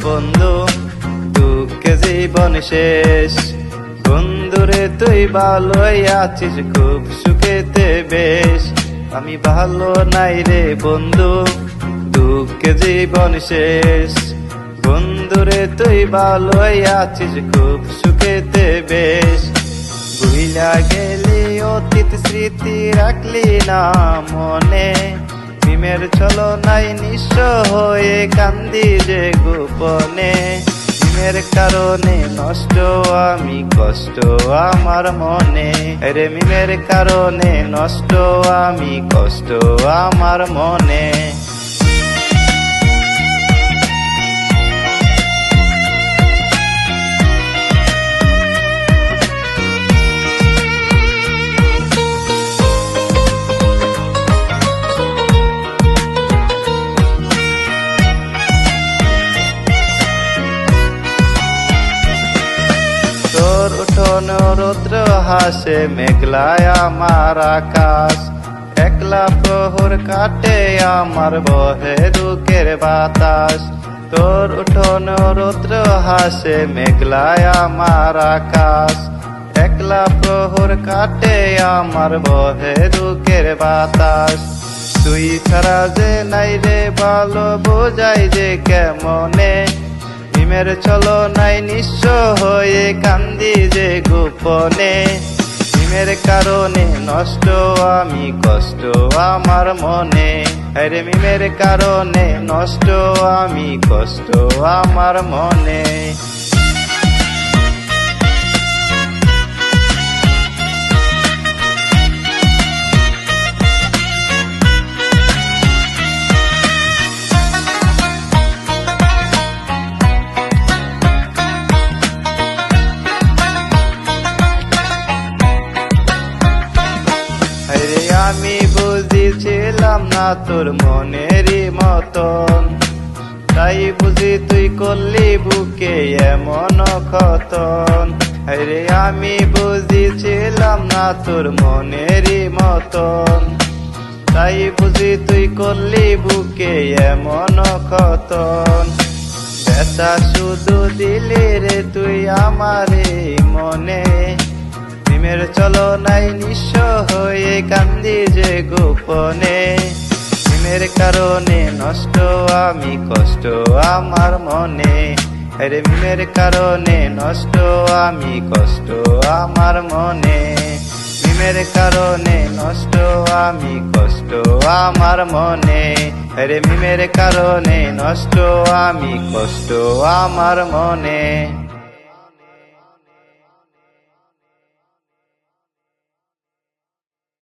বন্ধু, দুঃখে জীবন শেষ। বন্ধুরে তুই ভালোই আছিস, খুব সুখেতে বেশ। আমি ভালো নাই রে বন্ধু, দুঃখে জীবন শেষ। বন্ধুরে তুই ভালোই আছিস, খুব সুখেতে বেশ। ভুইলা গেলি অতীত স্মৃতি, রাখলি না মনে। প্রেমের ছলনায় নিঃস্ব হয়ে কান্দি যে গোপনে। প্রেমের কারণে নষ্ট আমি, কষ্ট আমার মনে। রে মিমের কারণে নষ্ট আমি, কষ্ট আমার মনে। তোর উঠোন রৌদ্র হাসে, মেঘলায় আমার আকাশ। একলা প্রহর কাটে আমার, বহে দুঃখের বাতাস। তোর উঠোন রৌদ্র হাসে, মেঘলায় আমার আকাশ। একলা প্রহর কাটে আমার, বহে দুঃখের বাতাস। তুই ছাড়া যে নাই রে ভালো, বোঝাই যে কেমনে। প্রেমের ছলনায় নিঃস্ব হয়ে কান্দি যে গোপনে। প্রেমের কারণে নষ্ট আমি, কষ্ট আমার মনে। আরে প্রেমের কারণে নষ্ট আমি, কষ্ট আমার মনে। আমি বুঝেছিলাম না তোর মনেরই মতন, তাই বুঝি তুই করলি বুকে এমন ক্ষতন। আরে আমি বুঝেছিলাম না তোর মনেরই মতন, তাই বুঝি তুই করলি বুকে এমন ক্ষতন। ব্যথা শুধু দিলি রে তুই আমারে মনে। প্রেমের ছলনায় নিঃস্ব হয়ে কান্দি যে গোপনে। প্রেমের কারণে নষ্ট আমি, কষ্ট আমার মনে। আরে প্রেমের কারণে নষ্ট আমি, কষ্ট আমার মনে। প্রেমের কারণে নষ্ট আমি, কষ্ট আমার মনে। আরে প্রেমের কারণে নষ্ট আমি, কষ্ট আমার মনে।